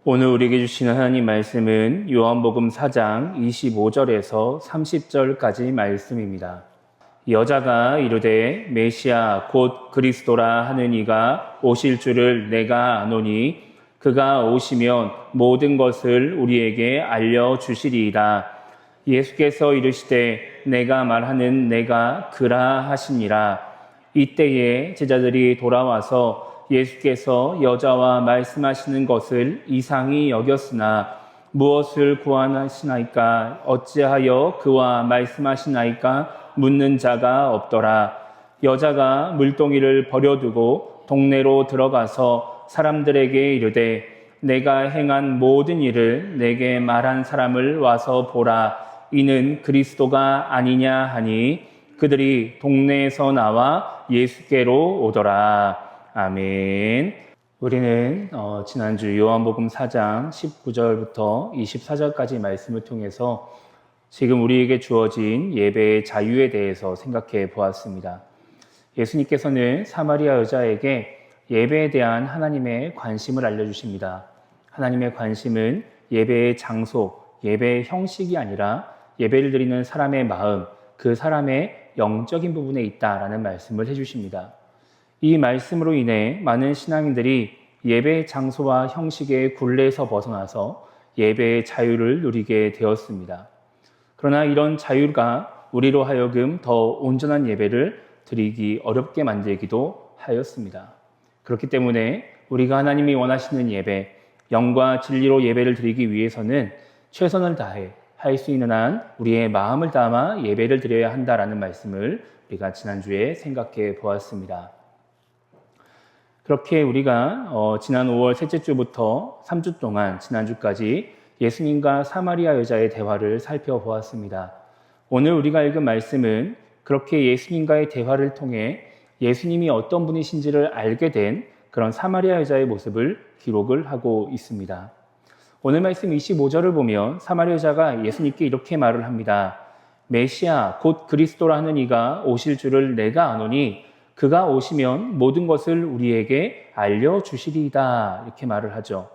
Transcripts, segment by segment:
오늘 우리에게 주시는 하나님 말씀은 요한복음 4장 25절에서 30절까지 말씀입니다. 여자가 이르되 메시아 곧 그리스도라 하는 이가 오실 줄을 내가 아노니 그가 오시면 모든 것을 우리에게 알려주시리이다. 예수께서 이르시되 내가 말하는 내가 그라 하시니라. 이때에 제자들이 돌아와서 예수께서 여자와 말씀하시는 것을 이상히 여겼으나 무엇을 구하시나이까 어찌하여 그와 말씀하시나이까 묻는 자가 없더라. 여자가 물동이를 버려두고 동네로 들어가서 사람들에게 이르되 내가 행한 모든 일을 내게 말한 사람을 와서 보라. 이는 그리스도가 아니냐 하니 그들이 동네에서 나와 예수께로 오더라. 아멘. 우리는 지난주 요한복음 4장 19절부터 24절까지 말씀을 통해서 지금 우리에게 주어진 예배의 자유에 대해서 생각해 보았습니다. 예수님께서는 사마리아 여자에게 예배에 대한 하나님의 관심을 알려주십니다. 하나님의 관심은 예배의 장소, 예배의 형식이 아니라 예배를 드리는 사람의 마음, 그 사람의 영적인 부분에 있다라는 말씀을 해주십니다. 이 말씀으로 인해 많은 신앙인들이 예배의 장소와 형식의 굴레에서 벗어나서 예배의 자유를 누리게 되었습니다. 그러나 이런 자유가 우리로 하여금 더 온전한 예배를 드리기 어렵게 만들기도 하였습니다. 그렇기 때문에 우리가 하나님이 원하시는 예배, 영과 진리로 예배를 드리기 위해서는 최선을 다해 할 수 있는 한 우리의 마음을 담아 예배를 드려야 한다라는 말씀을 우리가 지난주에 생각해 보았습니다. 그렇게 우리가 지난 5월 셋째 주부터 3주 동안 지난주까지 예수님과 사마리아 여자의 대화를 살펴보았습니다. 오늘 우리가 읽은 말씀은 그렇게 예수님과의 대화를 통해 예수님이 어떤 분이신지를 알게 된 그런 사마리아 여자의 모습을 기록을 하고 있습니다. 오늘 말씀 25절을 보면 사마리아 여자가 예수님께 이렇게 말을 합니다. 메시아 곧 그리스도라 하는 이가 오실 줄을 내가 아노니 그가 오시면 모든 것을 우리에게 알려주시리이다. 이렇게 말을 하죠.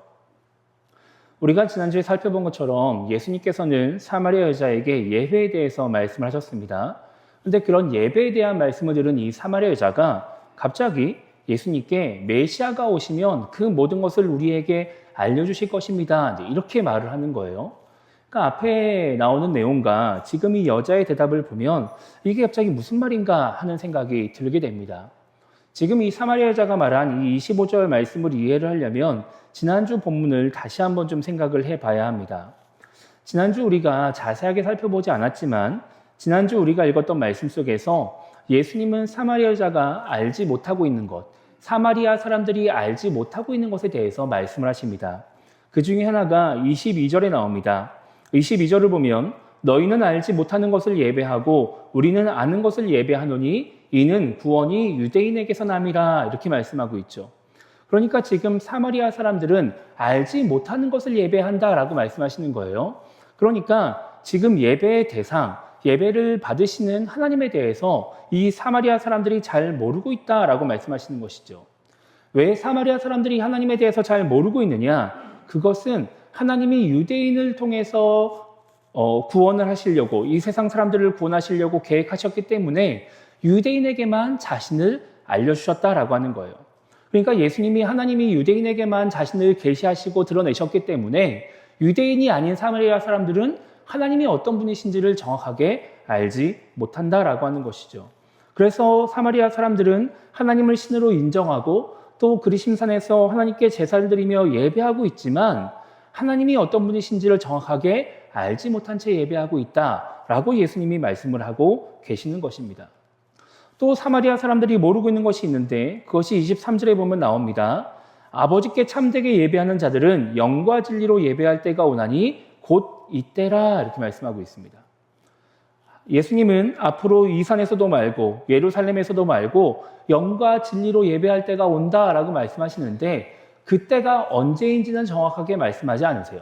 우리가 지난주에 살펴본 것처럼 예수님께서는 사마리아 여자에게 예배에 대해서 말씀을 하셨습니다. 그런데 그런 예배에 대한 말씀을 들은 이 사마리아 여자가 갑자기 예수님께 메시아가 오시면 그 모든 것을 우리에게 알려주실 것입니다. 이렇게 말을 하는 거예요. 그러니까 앞에 나오는 내용과 지금 이 여자의 대답을 보면 이게 갑자기 무슨 말인가 하는 생각이 들게 됩니다. 지금 이 사마리아 여자가 말한 이 25절 말씀을 이해를 하려면 지난주 본문을 다시 한번 좀 생각을 해봐야 합니다. 지난주 우리가 자세하게 살펴보지 않았지만 지난주 우리가 읽었던 말씀 속에서 예수님은 사마리아 여자가 알지 못하고 있는 것, 사마리아 사람들이 알지 못하고 있는 것에 대해서 말씀을 하십니다. 그 중에 하나가 22절에 나옵니다. 22절을 보면 너희는 알지 못하는 것을 예배하고 우리는 아는 것을 예배하노니 이는 구원이 유대인에게서 남이라 이렇게 말씀하고 있죠. 그러니까 지금 사마리아 사람들은 알지 못하는 것을 예배한다라고 말씀하시는 거예요. 그러니까 지금 예배의 대상, 예배를 받으시는 하나님에 대해서 이 사마리아 사람들이 잘 모르고 있다라고 말씀하시는 것이죠. 왜 사마리아 사람들이 하나님에 대해서 잘 모르고 있느냐? 그것은 하나님이 유대인을 통해서 구원을 하시려고 이 세상 사람들을 구원하시려고 계획하셨기 때문에 유대인에게만 자신을 알려주셨다라고 하는 거예요. 그러니까 예수님이 하나님이 유대인에게만 자신을 계시하시고 드러내셨기 때문에 유대인이 아닌 사마리아 사람들은 하나님이 어떤 분이신지를 정확하게 알지 못한다라고 하는 것이죠. 그래서 사마리아 사람들은 하나님을 신으로 인정하고 또 그리심산에서 하나님께 제사를 드리며 예배하고 있지만 하나님이 어떤 분이신지를 정확하게 알지 못한 채 예배하고 있다라고 예수님이 말씀을 하고 계시는 것입니다. 또 사마리아 사람들이 모르고 있는 것이 있는데 그것이 23절에 보면 나옵니다. 아버지께 참되게 예배하는 자들은 영과 진리로 예배할 때가 오나니 곧 이때라 이렇게 말씀하고 있습니다. 예수님은 앞으로 이 산에서도 말고 예루살렘에서도 말고 영과 진리로 예배할 때가 온다라고 말씀하시는데 그때가 언제인지는 정확하게 말씀하지 않으세요.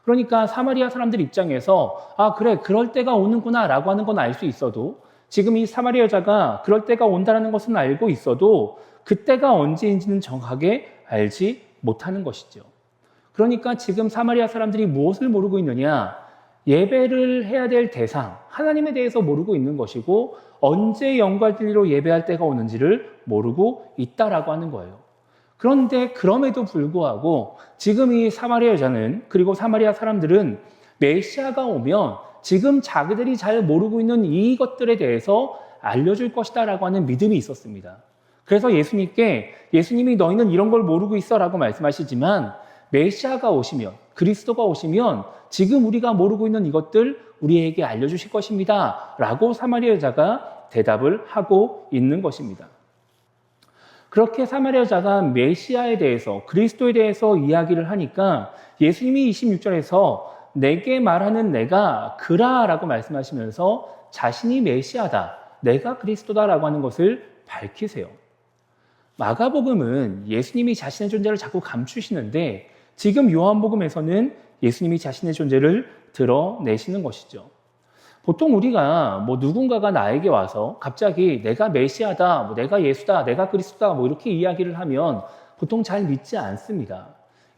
그러니까 사마리아 사람들 입장에서 그래 그럴 때가 오는구나 라고 하는 건 알 수 있어도 지금 이 사마리아 여자가 그럴 때가 온다는 것은 알고 있어도 그때가 언제인지는 정확하게 알지 못하는 것이죠. 그러니까 지금 사마리아 사람들이 무엇을 모르고 있느냐? 예배를 해야 될 대상, 하나님에 대해서 모르고 있는 것이고 언제 영과 진리로 예배할 때가 오는지를 모르고 있다라고 하는 거예요. 그런데 그럼에도 불구하고 지금 이 사마리아 여자는, 그리고 사마리아 사람들은 메시아가 오면 지금 자기들이 잘 모르고 있는 이것들에 대해서 알려줄 것이다라고 하는 믿음이 있었습니다. 그래서 예수님이 너희는 이런 걸 모르고 있어라고 말씀하시지만 메시아가 오시면, 그리스도가 오시면 지금 우리가 모르고 있는 이것들 우리에게 알려주실 것입니다 라고 사마리아 여자가 대답을 하고 있는 것입니다. 그렇게 사마리아 여자가 메시아에 대해서, 그리스도에 대해서 이야기를 하니까 예수님이 26절에서 내게 말하는 내가 그라 라고 말씀하시면서 자신이 메시아다, 내가 그리스도다라고 하는 것을 밝히세요. 마가복음은 예수님이 자신의 존재를 자꾸 감추시는데 지금 요한복음에서는 예수님이 자신의 존재를 드러내시는 것이죠. 보통 우리가 누군가가 나에게 와서 갑자기 내가 메시아다, 내가 예수다, 내가 그리스도다 이렇게 이야기를 하면 보통 잘 믿지 않습니다.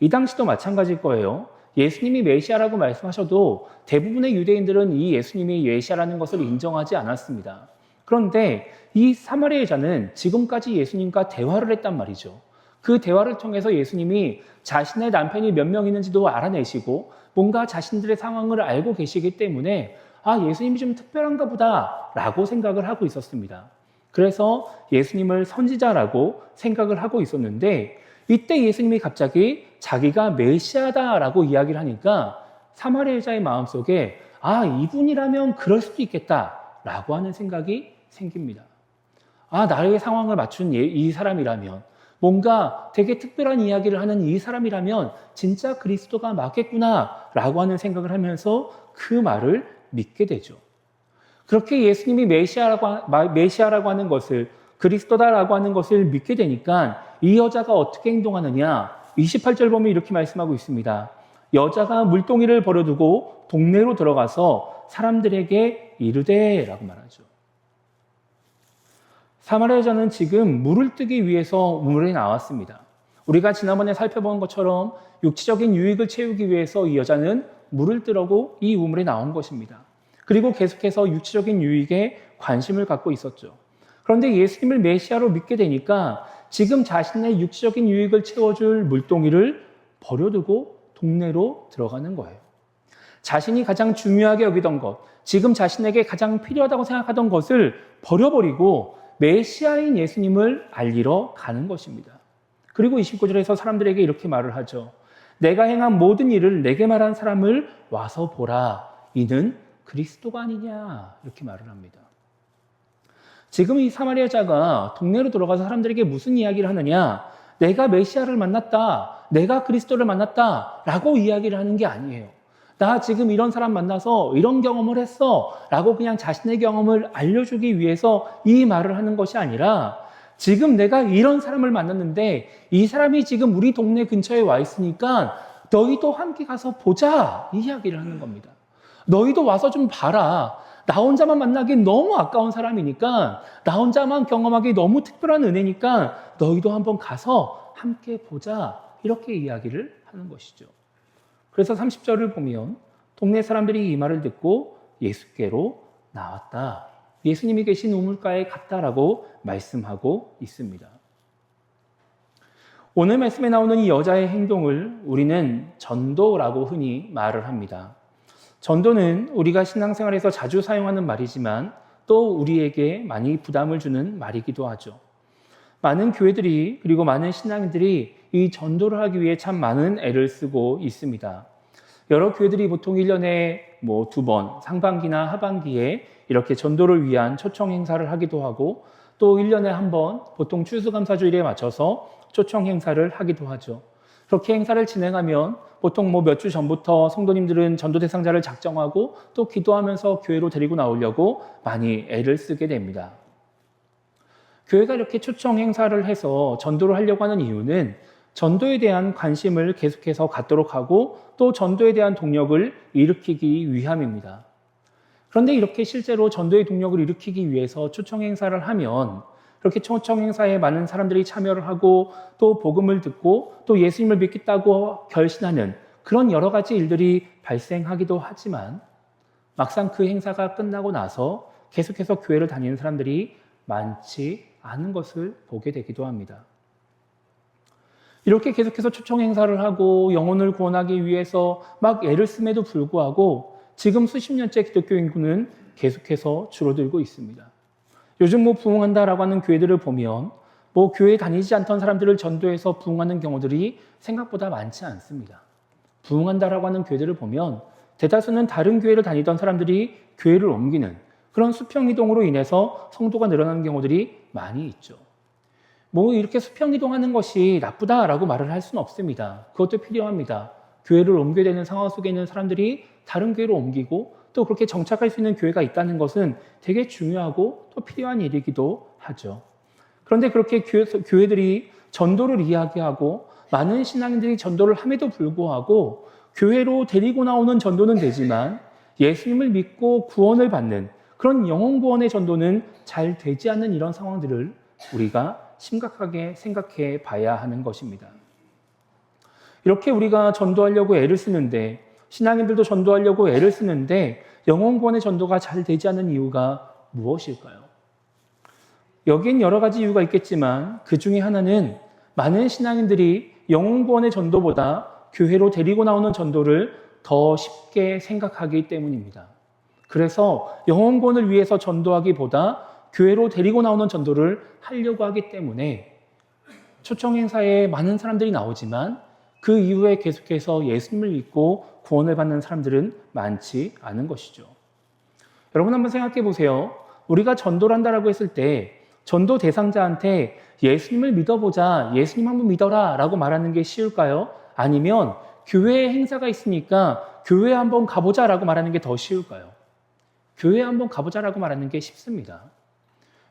이 당시도 마찬가지일 거예요. 예수님이 메시아라고 말씀하셔도 대부분의 유대인들은 이 예수님이 메시아라는 것을 인정하지 않았습니다. 그런데 이 사마리아 여자는 지금까지 예수님과 대화를 했단 말이죠. 그 대화를 통해서 예수님이 자신의 남편이 몇 명 있는지도 알아내시고 뭔가 자신들의 상황을 알고 계시기 때문에 예수님이 좀 특별한가 보다 라고 생각을 하고 있었습니다. 그래서 예수님을 선지자라고 생각을 하고 있었는데 이때 예수님이 갑자기 자기가 메시아다라고 이야기를 하니까 사마리아 여자의 마음속에 이분이라면 그럴 수도 있겠다라고 하는 생각이 생깁니다. 나의 상황을 맞춘 이 사람이라면, 뭔가 되게 특별한 이야기를 하는 이 사람이라면 진짜 그리스도가 맞겠구나라고 하는 생각을 하면서 그 말을 믿게 되죠. 그렇게 예수님이 메시아라고 하는 것을, 그리스도다라고 하는 것을 믿게 되니까 이 여자가 어떻게 행동하느냐? 28절 보면 이렇게 말씀하고 있습니다. 여자가 물동이를 버려두고 동네로 들어가서 사람들에게 이르되 라고 말하죠. 사마리아 여자는 지금 물을 뜨기 위해서 우물에 나왔습니다. 우리가 지난번에 살펴본 것처럼 육체적인 유익을 채우기 위해서 이 여자는 물을 뜨려고 이 우물에 나온 것입니다. 그리고 계속해서 육체적인 유익에 관심을 갖고 있었죠. 그런데 예수님을 메시아로 믿게 되니까 지금 자신의 육체적인 유익을 채워줄 물동이를 버려두고 동네로 들어가는 거예요. 자신이 가장 중요하게 여기던 것, 지금 자신에게 가장 필요하다고 생각하던 것을 버려버리고 메시아인 예수님을 알리러 가는 것입니다. 그리고 29절에서 사람들에게 이렇게 말을 하죠. 내가 행한 모든 일을 내게 말한 사람을 와서 보라. 이는 그리스도가 아니냐. 이렇게 말을 합니다. 지금 이 사마리아 여자가 동네로 들어가서 사람들에게 무슨 이야기를 하느냐? 내가 메시아를 만났다. 내가 그리스도를 만났다. 라고 이야기를 하는 게 아니에요. 나 지금 이런 사람 만나서 이런 경험을 했어 라고 그냥 자신의 경험을 알려주기 위해서 이 말을 하는 것이 아니라 지금 내가 이런 사람을 만났는데 이 사람이 지금 우리 동네 근처에 와 있으니까 너희도 함께 가서 보자 이 이야기를 하는 겁니다. 너희도 와서 좀 봐라. 나 혼자만 만나기 너무 아까운 사람이니까, 나 혼자만 경험하기 너무 특별한 은혜니까 너희도 한번 가서 함께 보자 이렇게 이야기를 하는 것이죠. 그래서 30절을 보면 동네 사람들이 이 말을 듣고 예수께로 나왔다. 예수님이 계신 우물가에 갔다라고 말씀하고 있습니다. 오늘 말씀에 나오는 이 여자의 행동을 우리는 전도라고 흔히 말을 합니다. 전도는 우리가 신앙생활에서 자주 사용하는 말이지만 또 우리에게 많이 부담을 주는 말이기도 하죠. 많은 교회들이, 그리고 많은 신앙인들이 이 전도를 하기 위해 참 많은 애를 쓰고 있습니다. 여러 교회들이 보통 1년에 2번, 상반기나 하반기에 이렇게 전도를 위한 초청 행사를 하기도 하고, 또 1년에 한 번, 보통 추수감사주일에 맞춰서 초청 행사를 하기도 하죠. 그렇게 행사를 진행하면 보통 몇 주 전부터 성도님들은 전도 대상자를 작정하고 또 기도하면서 교회로 데리고 나오려고 많이 애를 쓰게 됩니다. 교회가 이렇게 초청 행사를 해서 전도를 하려고 하는 이유는 전도에 대한 관심을 계속해서 갖도록 하고 또 전도에 대한 동력을 일으키기 위함입니다. 그런데 이렇게 실제로 전도의 동력을 일으키기 위해서 초청 행사를 하면 그렇게 초청 행사에 많은 사람들이 참여를 하고 또 복음을 듣고 또 예수님을 믿겠다고 결심하는 그런 여러 가지 일들이 발생하기도 하지만 막상 그 행사가 끝나고 나서 계속해서 교회를 다니는 사람들이 많지 않은 것을 보게 되기도 합니다. 이렇게 계속해서 초청 행사를 하고 영혼을 구원하기 위해서 막 애를 씀에도 불구하고 지금 수십 년째 기독교 인구는 계속해서 줄어들고 있습니다. 요즘 부흥한다라고 하는 교회들을 보면 교회에 다니지 않던 사람들을 전도해서 부흥하는 경우들이 생각보다 많지 않습니다. 부흥한다라고 하는 교회들을 보면 대다수는 다른 교회를 다니던 사람들이 교회를 옮기는 그런 수평이동으로 인해서 성도가 늘어나는 경우들이 많이 있죠. 이렇게 수평이동하는 것이 나쁘다라고 말을 할 수는 없습니다. 그것도 필요합니다. 교회를 옮겨야 되는 상황 속에 있는 사람들이 다른 교회로 옮기고 또 그렇게 정착할 수 있는 교회가 있다는 것은 되게 중요하고 또 필요한 일이기도 하죠. 그런데 그렇게 교회들이 전도를 이야기하고 많은 신앙인들이 전도를 함에도 불구하고 교회로 데리고 나오는 전도는 되지만 예수님을 믿고 구원을 받는 그런 영혼 구원의 전도는 잘 되지 않는 이런 상황들을 우리가 심각하게 생각해 봐야 하는 것입니다. 이렇게 우리가 전도하려고 애를 쓰는데 신앙인들도 전도하려고 애를 쓰는데 영혼 구원의 전도가 잘 되지 않는 이유가 무엇일까요? 여기엔 여러 가지 이유가 있겠지만 그 중에 하나는 많은 신앙인들이 영혼 구원의 전도보다 교회로 데리고 나오는 전도를 더 쉽게 생각하기 때문입니다. 그래서 영혼 구원을 위해서 전도하기보다 교회로 데리고 나오는 전도를 하려고 하기 때문에 초청 행사에 많은 사람들이 나오지만 그 이후에 계속해서 예수님을 믿고 구원을 받는 사람들은 많지 않은 것이죠. 여러분 한번 생각해 보세요. 우리가 전도를 한다라고 했을 때 전도 대상자한테 예수님을 믿어보자, 예수님 한번 믿어라 라고 말하는 게 쉬울까요? 아니면 교회에 행사가 있으니까 교회 한번 가보자 라고 말하는 게 더 쉬울까요? 교회 한번 가보자 라고 말하는 게 쉽습니다.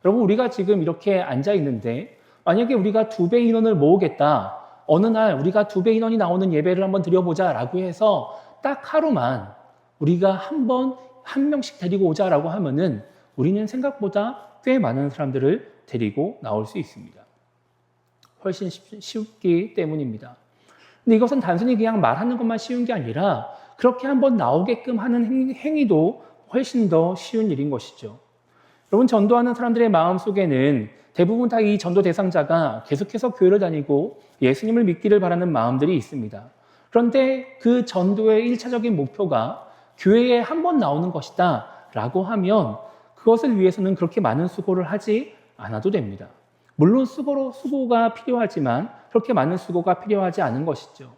여러분 우리가 지금 이렇게 앉아 있는데 만약에 우리가 2배 인원을 모으겠다. 어느 날 우리가 2배 인원이 나오는 예배를 한번 드려보자 라고 해서 딱 하루만 우리가 한 명씩 데리고 오자라고 하면은 우리는 생각보다 꽤 많은 사람들을 데리고 나올 수 있습니다. 훨씬 쉽기 때문입니다. 근데 이것은 단순히 그냥 말하는 것만 쉬운 게 아니라 그렇게 한번 나오게끔 하는 행위도 훨씬 더 쉬운 일인 것이죠. 여러분 전도하는 사람들의 마음속에는 대부분 다 이 전도 대상자가 계속해서 교회를 다니고 예수님을 믿기를 바라는 마음들이 있습니다. 그런데 그 전도의 1차적인 목표가 교회에 한 번 나오는 것이다 라고 하면 그것을 위해서는 그렇게 많은 수고를 하지 않아도 됩니다. 물론 수고가 필요하지만 그렇게 많은 수고가 필요하지 않은 것이죠.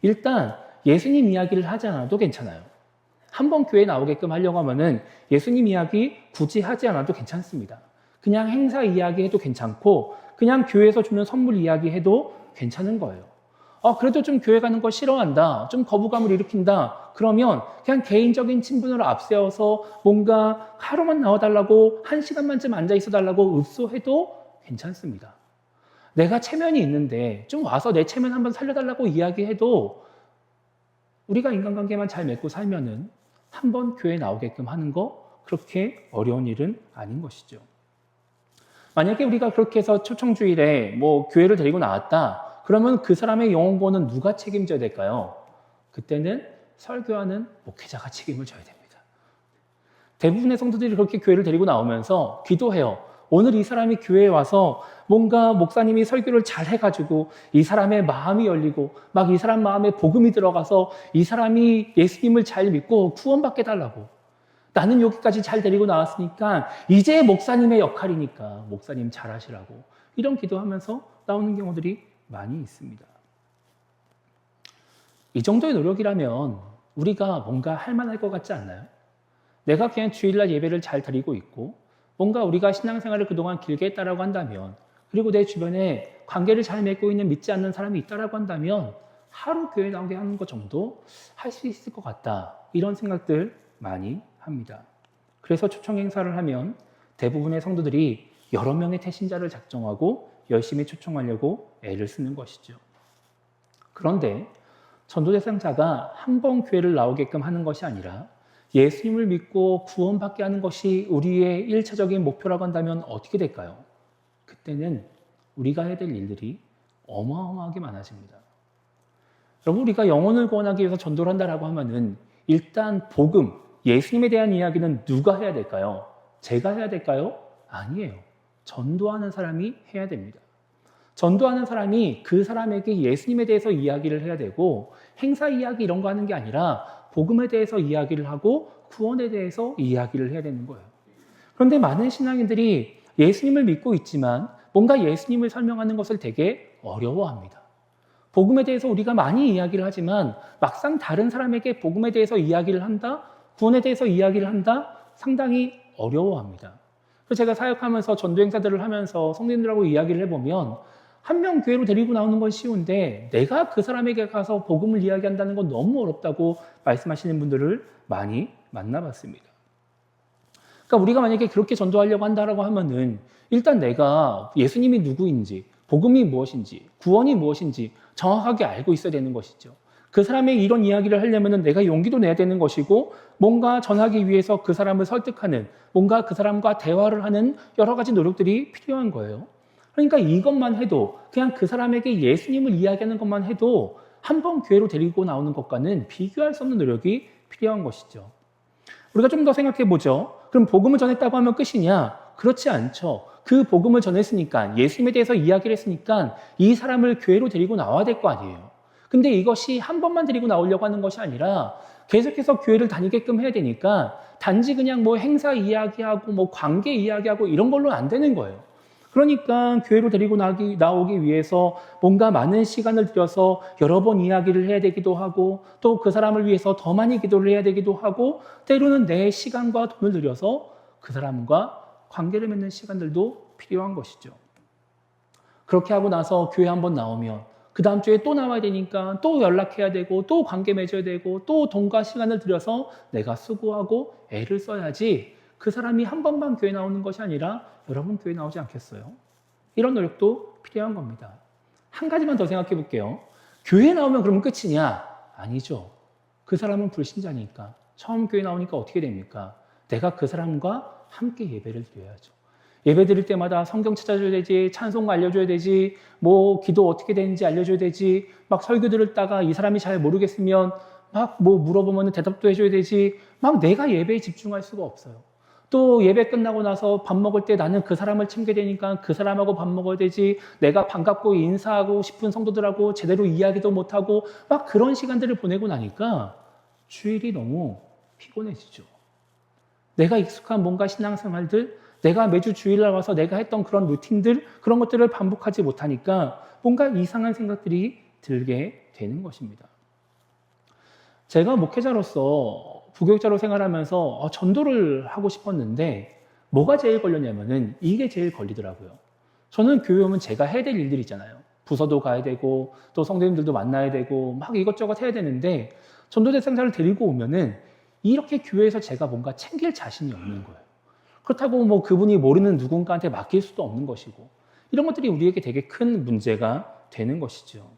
일단 예수님 이야기를 하지 않아도 괜찮아요. 한 번 교회에 나오게끔 하려고 하면은 예수님 이야기 굳이 하지 않아도 괜찮습니다. 그냥 행사 이야기해도 괜찮고 그냥 교회에서 주는 선물 이야기해도 괜찮은 거예요. 그래도 좀 교회 가는 거 싫어한다, 좀 거부감을 일으킨다, 그러면 그냥 개인적인 친분을 앞세워서 뭔가 하루만 나와달라고 1시간만 좀 앉아 있어달라고 읍소해도 괜찮습니다. 내가 체면이 있는데 좀 와서 내 체면 한번 살려달라고 이야기해도 우리가 인간관계만 잘 맺고 살면은 한번 교회에 나오게끔 하는 거 그렇게 어려운 일은 아닌 것이죠. 만약에 우리가 그렇게 해서 초청주일에 교회를 데리고 나왔다. 그러면 그 사람의 영혼 구원은 누가 책임져야 될까요? 그때는 설교하는 목회자가 책임을 져야 됩니다. 대부분의 성도들이 그렇게 교회를 데리고 나오면서 기도해요. 오늘 이 사람이 교회에 와서 뭔가 목사님이 설교를 잘 해가지고 이 사람의 마음이 열리고 막 이 사람 마음에 복음이 들어가서 이 사람이 예수님을 잘 믿고 구원받게 달라고. 나는 여기까지 잘 데리고 나왔으니까 이제 목사님의 역할이니까 목사님 잘 하시라고. 이런 기도하면서 나오는 경우들이 많이 있습니다. 이 정도의 노력이라면 우리가 뭔가 할 만할 것 같지 않나요? 내가 그냥 주일날 예배를 잘 드리고 있고 뭔가 우리가 신앙생활을 그동안 길게 했다라고 한다면 그리고 내 주변에 관계를 잘 맺고 있는 믿지 않는 사람이 있다라고 한다면 하루 교회 나오게 하는 것 정도 할 수 있을 것 같다. 이런 생각들 많이 합니다. 그래서 초청 행사를 하면 대부분의 성도들이 여러 명의 태신자를 작정하고 열심히 초청하려고 애를 쓰는 것이죠. 그런데 전도 대상자가 한 번 교회를 나오게끔 하는 것이 아니라 예수님을 믿고 구원받게 하는 것이 우리의 1차적인 목표라고 한다면 어떻게 될까요? 그때는 우리가 해야 될 일들이 어마어마하게 많아집니다. 여러분, 우리가 영혼을 구원하기 위해서 전도를 한다라고 하면은 일단 복음, 예수님에 대한 이야기는 누가 해야 될까요? 제가 해야 될까요? 아니에요. 전도하는 사람이 해야 됩니다. 전도하는 사람이 그 사람에게 예수님에 대해서 이야기를 해야 되고, 행사 이야기 이런 거 하는 게 아니라 복음에 대해서 이야기를 하고 구원에 대해서 이야기를 해야 되는 거예요. 그런데 많은 신앙인들이 예수님을 믿고 있지만 뭔가 예수님을 설명하는 것을 되게 어려워합니다. 복음에 대해서 우리가 많이 이야기를 하지만 막상 다른 사람에게 복음에 대해서 이야기를 한다, 구원에 대해서 이야기를 한다, 상당히 어려워합니다. 그래서 제가 사역하면서 전도 행사들을 하면서 성도님들하고 이야기를 해보면 한 명 교회로 데리고 나오는 건 쉬운데 내가 그 사람에게 가서 복음을 이야기한다는 건 너무 어렵다고 말씀하시는 분들을 많이 만나봤습니다. 그러니까 우리가 만약에 그렇게 전도하려고 한다라고 하면은 일단 내가 예수님이 누구인지, 복음이 무엇인지, 구원이 무엇인지 정확하게 알고 있어야 되는 것이죠. 그 사람의 이런 이야기를 하려면은 내가 용기도 내야 되는 것이고, 뭔가 전하기 위해서 그 사람을 설득하는, 뭔가 그 사람과 대화를 하는 여러 가지 노력들이 필요한 거예요. 그러니까 이것만 해도, 그냥 그 사람에게 예수님을 이야기하는 것만 해도 한 번 교회로 데리고 나오는 것과는 비교할 수 없는 노력이 필요한 것이죠. 우리가 좀 더 생각해 보죠. 그럼 복음을 전했다고 하면 끝이냐? 그렇지 않죠. 그 복음을 전했으니까, 예수님에 대해서 이야기를 했으니까 이 사람을 교회로 데리고 나와야 될 거 아니에요. 근데 이것이 한 번만 데리고 나오려고 하는 것이 아니라 계속해서 교회를 다니게끔 해야 되니까 단지 그냥 뭐 행사 이야기하고 뭐 관계 이야기하고 이런 걸로는 안 되는 거예요. 그러니까 교회로 데리고 나오기 위해서 뭔가 많은 시간을 들여서 여러 번 이야기를 해야 되기도 하고, 또 그 사람을 위해서 더 많이 기도를 해야 되기도 하고, 때로는 내 시간과 돈을 들여서 그 사람과 관계를 맺는 시간들도 필요한 것이죠. 그렇게 하고 나서 교회 한번 나오면 그 다음 주에 또 나와야 되니까 또 연락해야 되고, 또 관계 맺어야 되고, 또 돈과 시간을 들여서 내가 수고하고 애를 써야지 그 사람이 한 번만 교회 나오는 것이 아니라 여러 번 교회 나오지 않겠어요? 이런 노력도 필요한 겁니다. 한 가지만 더 생각해 볼게요. 교회 나오면 그러면 끝이냐? 아니죠. 그 사람은 불신자니까 처음 교회 나오니까 어떻게 됩니까? 내가 그 사람과 함께 예배를 드려야죠. 예배 드릴 때마다 성경 찾아줘야 되지, 찬송 알려줘야 되지, 뭐 기도 어떻게 되는지 알려줘야 되지, 막 설교 들었다가 이 사람이 잘 모르겠으면 막 뭐 물어보면 대답도 해줘야 되지, 막 내가 예배에 집중할 수가 없어요. 또 예배 끝나고 나서 밥 먹을 때 나는 그 사람을 챙겨야 되니까 그 사람하고 밥 먹어야 되지, 내가 반갑고 인사하고 싶은 성도들하고 제대로 이야기도 못하고 막 그런 시간들을 보내고 나니까 주일이 너무 피곤해지죠. 내가 익숙한 뭔가 신앙생활들, 내가 매주 주일날 와서 내가 했던 그런 루틴들, 그런 것들을 반복하지 못하니까 뭔가 이상한 생각들이 들게 되는 것입니다. 제가 목회자로서, 부교육자로 생활하면서 전도를 하고 싶었는데 뭐가 제일 걸렸냐면은 이게 제일 걸리더라고요. 저는 교회 오면 제가 해야 될 일들이 있잖아요. 부서도 가야 되고 또 성도님들도 만나야 되고 막 이것저것 해야 되는데, 전도 대상자를 데리고 오면은 이렇게 교회에서 제가 뭔가 챙길 자신이 없는 거예요. 그렇다고 뭐 그분이 모르는 누군가한테 맡길 수도 없는 것이고, 이런 것들이 우리에게 되게 큰 문제가 되는 것이죠.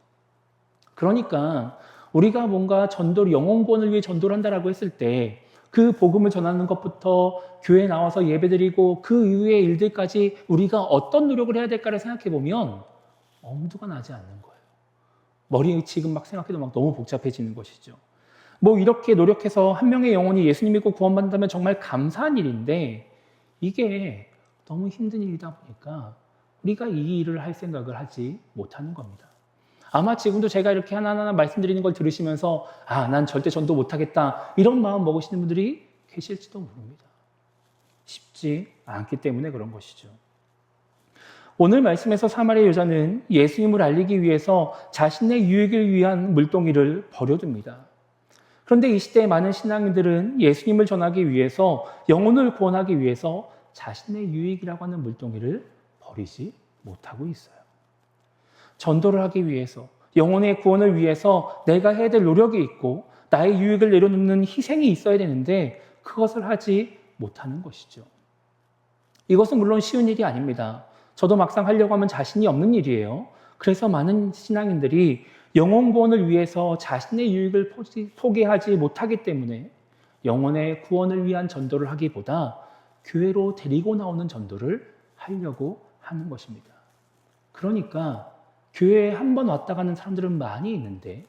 그러니까 우리가 뭔가 전도를, 영혼구원을 위해 전도를 한다라고 했을 때 그 복음을 전하는 것부터 교회에 나와서 예배드리고 그 이후의 일들까지 우리가 어떤 노력을 해야 될까를 생각해 보면 엄두가 나지 않는 거예요. 머리 지금 막 생각해도 막 너무 복잡해지는 것이죠. 뭐 이렇게 노력해서 한 명의 영혼이 예수님 믿고 구원받는다면 정말 감사한 일인데, 이게 너무 힘든 일이다 보니까 우리가 이 일을 할 생각을 하지 못하는 겁니다. 아마 지금도 제가 이렇게 하나하나 말씀드리는 걸 들으시면서 난 절대 전도 못하겠다, 이런 마음 먹으시는 분들이 계실지도 모릅니다. 쉽지 않기 때문에 그런 것이죠. 오늘 말씀에서 사마리아 여자는 예수님을 알리기 위해서 자신의 유익을 위한 물동이를 버려둡니다. 그런데 이 시대의 많은 신앙인들은 예수님을 전하기 위해서, 영혼을 구원하기 위해서 자신의 유익이라고 하는 물동이를 버리지 못하고 있어요. 전도를 하기 위해서, 영혼의 구원을 위해서 내가 해야 될 노력이 있고 나의 유익을 내려놓는 희생이 있어야 되는데 그것을 하지 못하는 것이죠. 이것은 물론 쉬운 일이 아닙니다. 저도 막상 하려고 하면 자신이 없는 일이에요. 그래서 많은 신앙인들이 영혼 구원을 위해서 자신의 유익을 포기하지 못하기 때문에 영혼의 구원을 위한 전도를 하기보다 교회로 데리고 나오는 전도를 하려고 하는 것입니다. 그러니까 교회에 한 번 왔다 가는 사람들은 많이 있는데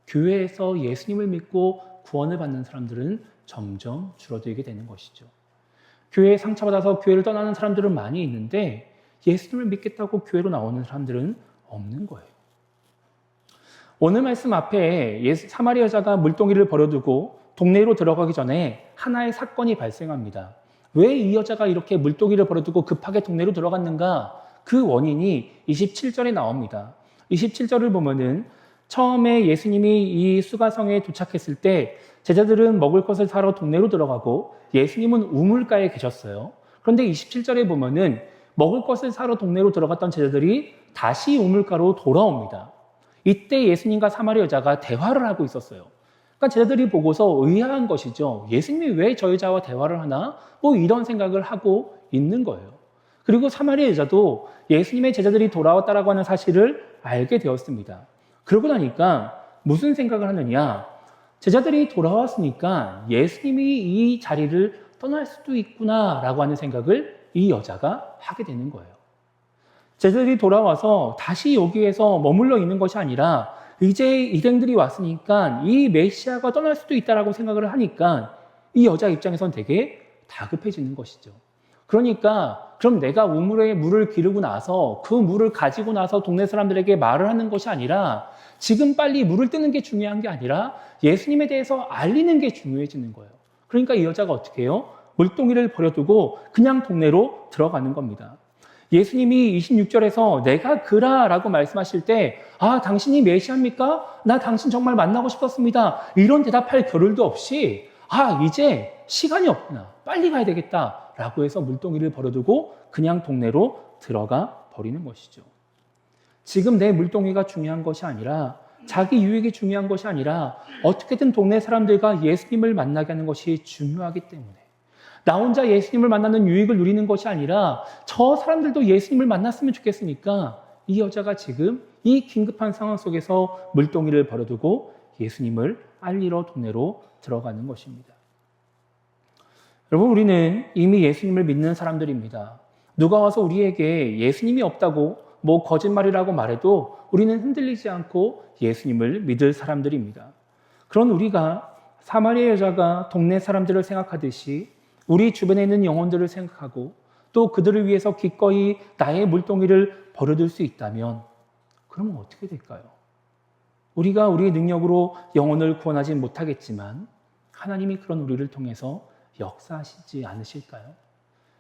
교회에서 예수님을 믿고 구원을 받는 사람들은 점점 줄어들게 되는 것이죠. 교회에 상처받아서 교회를 떠나는 사람들은 많이 있는데 예수님을 믿겠다고 교회로 나오는 사람들은 없는 거예요. 오늘 말씀 앞에 사마리아 여자가 물동이를 버려두고 동네로 들어가기 전에 하나의 사건이 발생합니다. 왜 이 여자가 이렇게 물동이를 버려두고 급하게 동네로 들어갔는가? 그 원인이 27절에 나옵니다. 27절을 보면은 처음에 예수님이 이 수가성에 도착했을 때 제자들은 먹을 것을 사러 동네로 들어가고 예수님은 우물가에 계셨어요. 그런데 27절에 보면은 먹을 것을 사러 동네로 들어갔던 제자들이 다시 우물가로 돌아옵니다. 이때 예수님과 사마리아 여자가 대화를 하고 있었어요. 그러니까 제자들이 보고서 의아한 것이죠. 예수님이 왜 저 여자와 대화를 하나? 뭐 이런 생각을 하고 있는 거예요. 그리고 사마리아 여자도 예수님의 제자들이 돌아왔다라고 하는 사실을 알게 되었습니다. 그러고 나니까 무슨 생각을 하느냐? 제자들이 돌아왔으니까 예수님이 이 자리를 떠날 수도 있구나라고 하는 생각을 이 여자가 하게 되는 거예요. 제자들이 돌아와서 다시 여기에서 머물러 있는 것이 아니라 이제 일행들이 왔으니까 이 메시아가 떠날 수도 있다라고 생각을 하니까 이 여자 입장에선 되게 다급해지는 것이죠. 그러니까 그럼 내가 우물에 물을 기르고 나서 그 물을 가지고 나서 동네 사람들에게 말을 하는 것이 아니라 지금 빨리 물을 뜨는 게 중요한 게 아니라 예수님에 대해서 알리는 게 중요해지는 거예요. 그러니까 이 여자가 어떻게 해요? 물동이를 버려두고 그냥 동네로 들어가는 겁니다. 예수님이 26절에서 내가 그라라고 말씀하실 때 당신이 메시아입니까? 나 당신 정말 만나고 싶었습니다. 이런 대답할 겨를도 없이 이제 시간이 없구나. 빨리 가야 되겠다. 라고 해서 물동이를 버려두고 그냥 동네로 들어가 버리는 것이죠. 지금 내 물동이가 중요한 것이 아니라 자기 유익이 중요한 것이 아니라 어떻게든 동네 사람들과 예수님을 만나게 하는 것이 중요하기 때문에 나 혼자 예수님을 만나는 유익을 누리는 것이 아니라 저 사람들도 예수님을 만났으면 좋겠으니까 이 여자가 지금 이 긴급한 상황 속에서 물동이를 버려두고 예수님을 알리러 동네로 들어가는 것입니다. 여러분, 우리는 이미 예수님을 믿는 사람들입니다. 누가 와서 우리에게 예수님이 없다고 거짓말이라고 말해도 우리는 흔들리지 않고 예수님을 믿을 사람들입니다. 그런 우리가 사마리아 여자가 동네 사람들을 생각하듯이 우리 주변에 있는 영혼들을 생각하고 또 그들을 위해서 기꺼이 나의 물동이를 버려둘 수 있다면 그러면 어떻게 될까요? 우리가 우리의 능력으로 영혼을 구원하지 못하겠지만 하나님이 그런 우리를 통해서 역사하시지 않으실까요?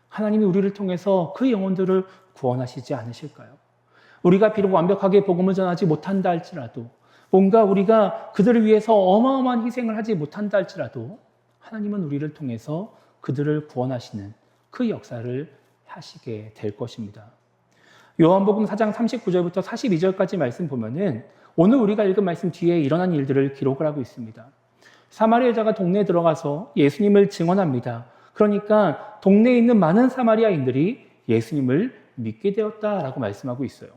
하나님이 우리를 통해서 그 영혼들을 구원하시지 않으실까요? 우리가 비록 완벽하게 복음을 전하지 못한다 할지라도 뭔가 우리가 그들을 위해서 어마어마한 희생을 하지 못한다 할지라도 하나님은 우리를 통해서 그들을 구원하시는 그 역사를 하시게 될 것입니다. 요한복음 4장 39절부터 42절까지 말씀 보면은 오늘 우리가 읽은 말씀 뒤에 일어난 일들을 기록을 하고 있습니다. 사마리아 여자가 동네에 들어가서 예수님을 증언합니다. 그러니까 동네에 있는 많은 사마리아인들이 예수님을 믿게 되었다라고 말씀하고 있어요.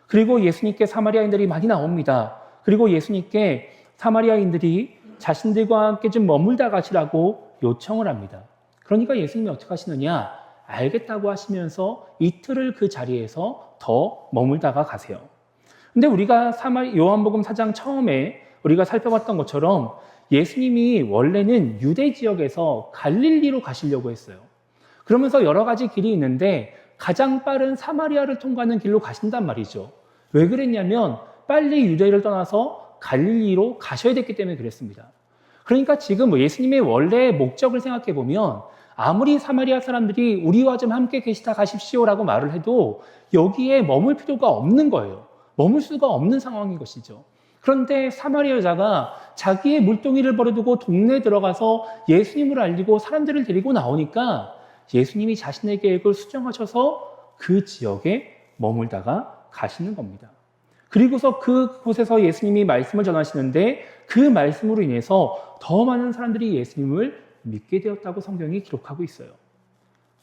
그리고 예수님께 사마리아인들이 많이 나옵니다. 그리고 예수님께 사마리아인들이 자신들과 함께 좀 머물다 가시라고 요청을 합니다. 그러니까 예수님이 어떻게 하시느냐? 알겠다고 하시면서 이틀을 그 자리에서 더 머물다가 가세요. 근데 우리가 요한복음 4장 처음에 우리가 살펴봤던 것처럼 예수님이 원래는 유대 지역에서 갈릴리로 가시려고 했어요. 그러면서 여러 가지 길이 있는데 가장 빠른 사마리아를 통과하는 길로 가신단 말이죠. 왜 그랬냐면 빨리 유대를 떠나서 갈릴리로 가셔야 됐기 때문에 그랬습니다. 그러니까 지금 예수님의 원래의 목적을 생각해 보면 아무리 사마리아 사람들이 우리와 좀 함께 계시다 가십시오라고 말을 해도 여기에 머물 필요가 없는 거예요. 머물 수가 없는 상황인 것이죠. 그런데 사마리아 여자가 자기의 물동이를 버려두고 동네에 들어가서 예수님을 알리고 사람들을 데리고 나오니까 예수님이 자신의 계획을 수정하셔서 그 지역에 머물다가 가시는 겁니다. 그리고서 그곳에서 예수님이 말씀을 전하시는데 그 말씀으로 인해서 더 많은 사람들이 예수님을 믿게 되었다고 성경이 기록하고 있어요.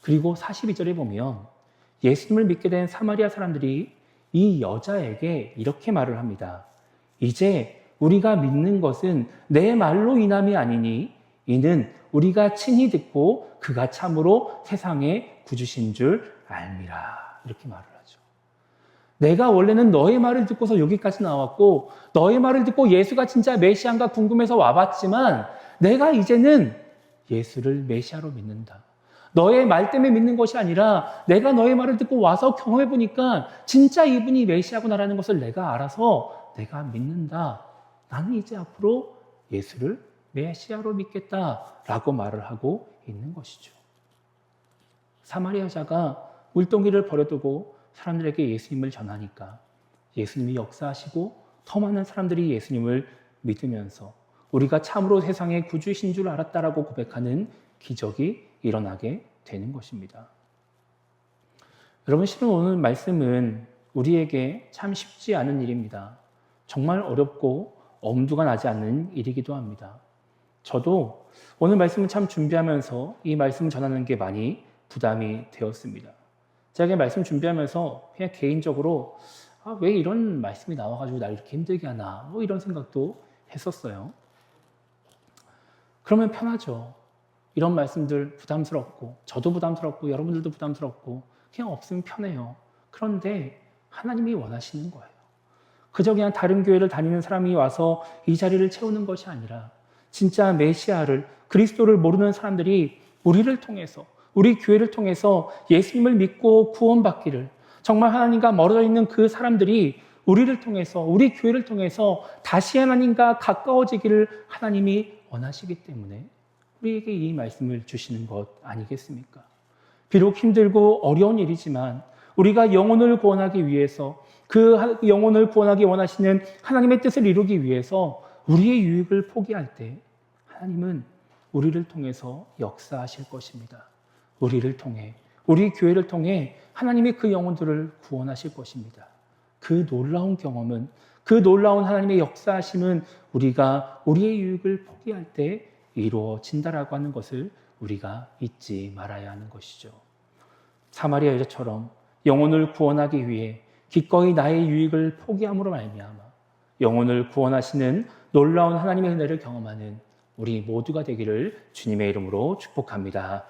그리고 42절에 보면 예수님을 믿게 된 사마리아 사람들이 이 여자에게 이렇게 말을 합니다. 이제 우리가 믿는 것은 내 말로 인함이 아니니 이는 우리가 친히 듣고 그가 참으로 세상의 구주신 줄 알미라. 이렇게 말을 하죠. 내가 원래는 너의 말을 듣고서 여기까지 나왔고 너의 말을 듣고 예수가 진짜 메시아인가 궁금해서 와봤지만 내가 이제는 예수를 메시아로 믿는다. 너의 말 때문에 믿는 것이 아니라 내가 너의 말을 듣고 와서 경험해보니까 진짜 이분이 메시아구나라는 것을 내가 알아서 내가 믿는다. 나는 이제 앞으로 예수를 메시아로 믿겠다라고 말을 하고 있는 것이죠. 사마리아 여자가 물동이를 버려두고 사람들에게 예수님을 전하니까 예수님이 역사하시고 더 많은 사람들이 예수님을 믿으면서 우리가 참으로 세상의 구주이신 줄 알았다라고 고백하는 기적이 일어나게 되는 것입니다. 여러분, 실은 오늘 말씀은 우리에게 참 쉽지 않은 일입니다. 정말 어렵고 엄두가 나지 않는 일이기도 합니다. 저도 오늘 말씀을 참 준비하면서 이 말씀을 전하는 게 많이 부담이 되었습니다. 제가 말씀 준비하면서 그냥 개인적으로 왜 이런 말씀이 나와가지고 나를 이렇게 힘들게 하나 이런 생각도 했었어요. 그러면 편하죠. 이런 말씀들 부담스럽고 저도 부담스럽고 여러분들도 부담스럽고 그냥 없으면 편해요. 그런데 하나님이 원하시는 거예요. 그저 그냥 다른 교회를 다니는 사람이 와서 이 자리를 채우는 것이 아니라 진짜 메시아를, 그리스도를 모르는 사람들이 우리를 통해서, 우리 교회를 통해서 예수님을 믿고 구원받기를, 정말 하나님과 멀어져 있는 그 사람들이 우리를 통해서, 우리 교회를 통해서 다시 하나님과 가까워지기를 하나님이 원하시기 때문에 우리에게 이 말씀을 주시는 것 아니겠습니까? 비록 힘들고 어려운 일이지만 우리가 영혼을 구원하기 위해서, 그 영혼을 구원하기 원하시는 하나님의 뜻을 이루기 위해서 우리의 유익을 포기할 때 하나님은 우리를 통해서 역사하실 것입니다. 우리를 통해, 우리 교회를 통해 하나님이 그 영혼들을 구원하실 것입니다. 그 놀라운 경험은, 그 놀라운 하나님의 역사하심은 우리가 우리의 유익을 포기할 때 이루어진다라고 하는 것을 우리가 잊지 말아야 하는 것이죠. 사마리아 여자처럼 영혼을 구원하기 위해 기꺼이 나의 유익을 포기함으로 말미암아 영혼을 구원하시는 놀라운 하나님의 은혜를 경험하는 우리 모두가 되기를 주님의 이름으로 축복합니다.